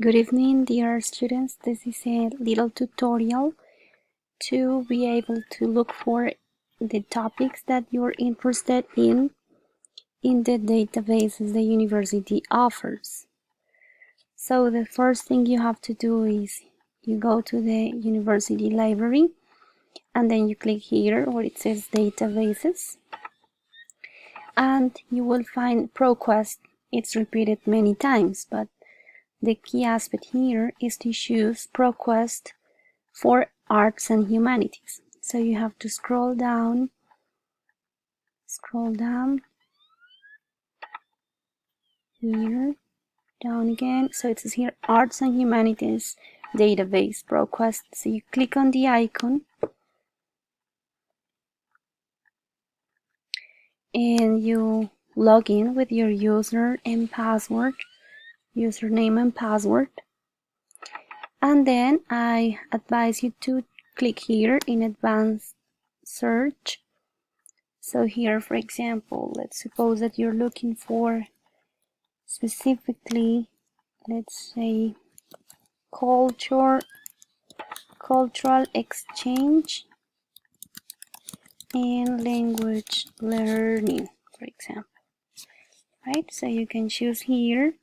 Good evening, dear students. This is a little tutorial to be able to look for the topics that you're interested in the databases the university offers. So the first thing you have to do is you go to the university library and then you click here where it says databases and you will find ProQuest. It's repeated many times, but the key aspect here is to choose ProQuest for arts and humanities. So you have to scroll down here, down again. So it says here arts and humanities database ProQuest. So you click on the icon and you log in with your username and password. And then I advise you to click here in advanced search. So here, for example, let's suppose that you're looking for specifically, let's say, cultural exchange and language learning, for example. Right? So you can choose here.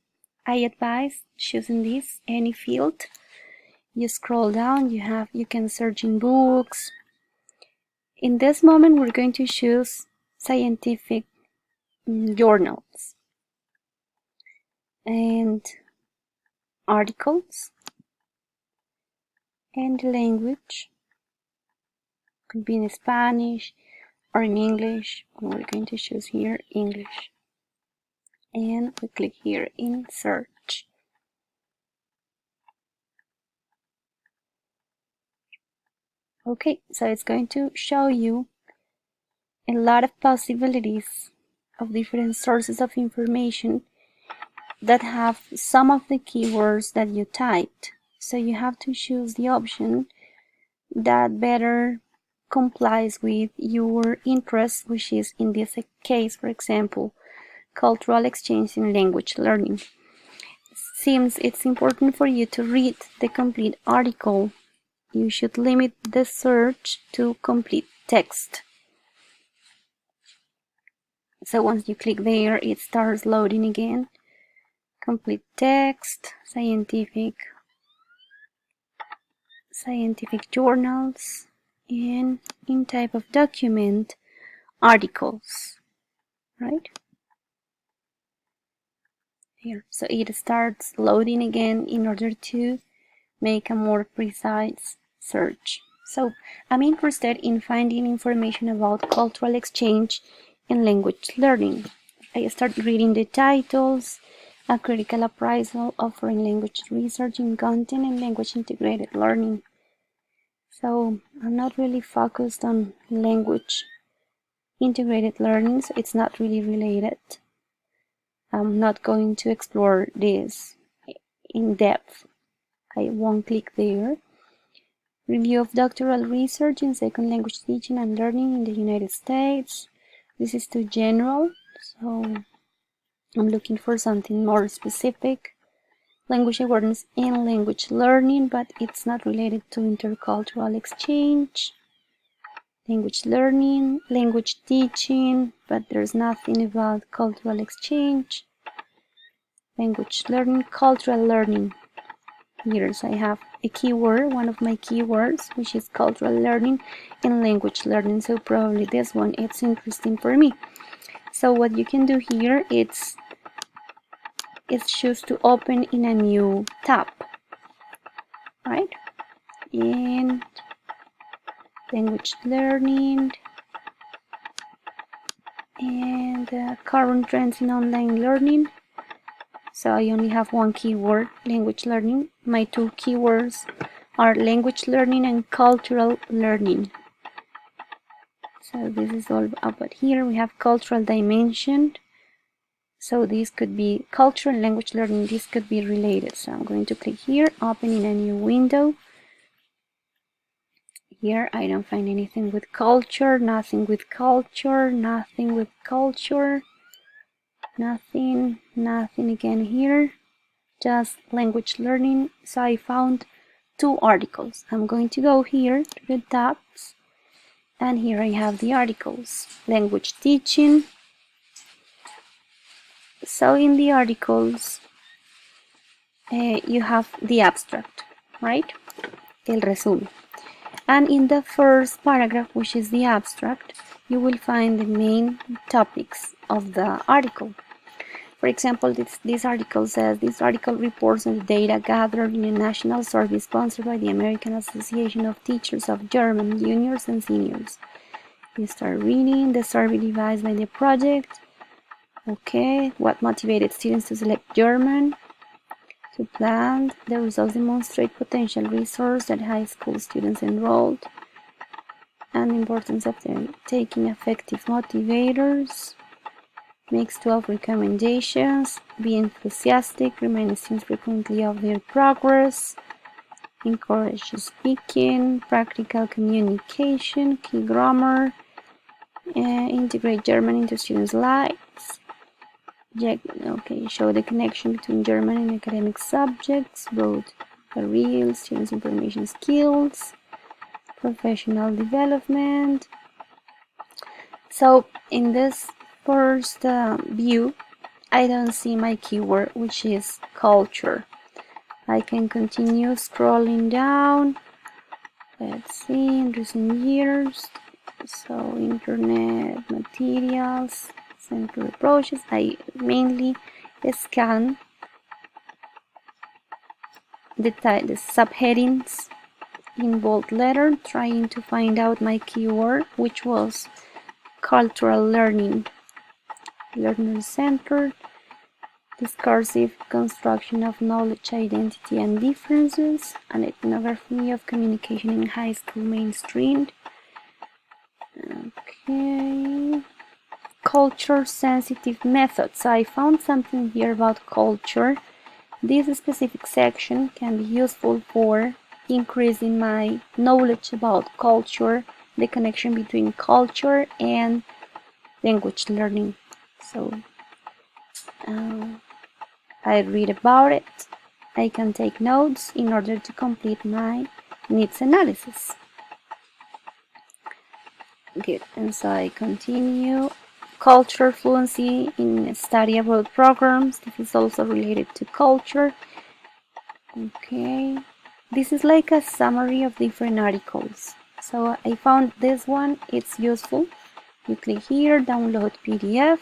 I advise choosing this, any field. You scroll down, you can search in books. In this moment, we're going to choose scientific journals and articles, and language could be in Spanish or in English, and we're going to choose here English, and we click here in search. Okay, so it's going to show you a lot of possibilities of different sources of information that have some of the keywords that you typed. So you have to choose the option that better complies with your interest, which is in this case, for example, cultural exchange in language learning. Since it's important for you to read the complete article, you should limit the search to complete text. So once you click there, it starts loading again. Complete text, scientific journals, and in type of document, articles, right? Here, so it starts loading again in order to make a more precise search. So I'm interested in finding information about cultural exchange and language learning. I start reading the titles, a critical appraisal of foreign language research in content and language integrated learning. So I'm not really focused on language integrated learning, so it's not really related. I'm not going to explore this in depth. I won't click there. Review of doctoral research in second language teaching and learning in the United States. This is too general, so I'm looking for something more specific. Language awareness and language learning, but it's not related to intercultural exchange. Language learning, language teaching, but there's nothing about cultural exchange. Language learning, cultural learning. Here I have a keyword, one of my keywords, which is cultural learning and language learning. So probably this one, it's interesting for me. So what you can do here, it's choose to open in a new tab, right? And language learning and current trends in online learning. So I only have one keyword, language learning. My two keywords are language learning and cultural learning. So this is all about here. We have cultural dimension. So this could be cultural and language learning. This could be related. So I'm going to click here, open in a new window. Here I don't find anything with culture, nothing with culture, nothing with culture, nothing again here. just language learning. So I found 2 articles. I'm going to go here to the tabs, and here I have the articles. Language teaching. So in the articles, you have the abstract, right? El resumen. And in the first paragraph, which is the abstract, you will find the main topics of the article. For example, this article says, this article reports on the data gathered in a national survey sponsored by the American Association of Teachers of German, Juniors and Seniors. You start reading the survey devised by the project. Okay, what motivated students to select German? To plan, the results demonstrate potential resource that high school students enrolled, and the importance of them taking effective motivators. Makes 12 recommendations. Be enthusiastic, remind students frequently of their progress. Encourage speaking, practical communication, key grammar, integrate German into students' lives. Okay, show the connection between German and academic subjects, both career, students' information skills, professional development. So in this first view, I don't see my keyword, which is culture. I can continue scrolling down. Let's see, in recent years. So internet materials, central approaches. I mainly scan the subheadings in bold letter, trying to find out my keyword, which was cultural learning, learner-centered, discursive construction of knowledge, identity, and differences, an ethnography of communication in high school mainstream. Okay. Culture-sensitive methods. I found something here about culture. This specific section can be useful for increasing my knowledge about culture, the connection between culture and language learning. So I read about it. I can take notes in order to complete my needs analysis. Good, and so I continue. Culture fluency in study abroad programs. This is also related to culture. Okay, this is like a summary of different articles. So I found this one, it's useful. You click here, download PDF,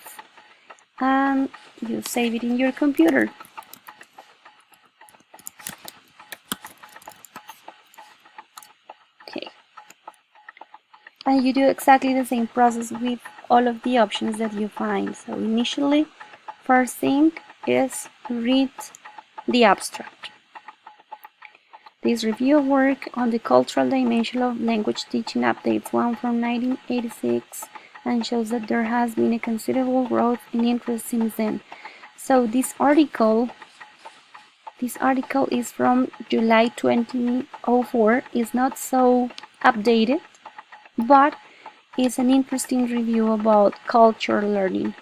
and you save it in your computer. Okay, and you do exactly the same process with all of the options that you find. So initially, first thing is read the abstract. This review work on the cultural dimension of language teaching updates one from 1986 and shows that there has been a considerable growth in interest since then. So this article is from July 2004, is not so updated, but it's an interesting review about culture learning.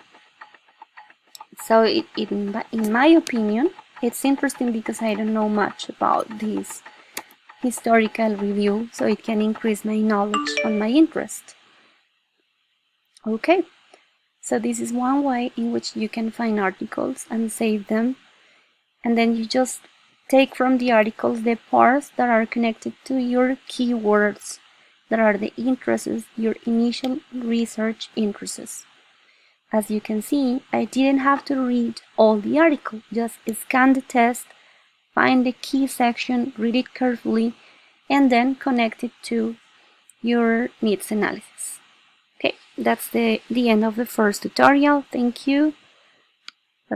So in my opinion, it's interesting because I don't know much about this historical review, so it can increase my knowledge on my interest. Okay, so this is one way in which you can find articles and save them, and then you just take from the articles the parts that are connected to your keywords, that are the interests, your initial research interests. As you can see, I didn't have to read all the article, just scan the test, find the key section, read it carefully, and then connect it to your needs analysis. Okay, that's the end of the first tutorial. Thank you.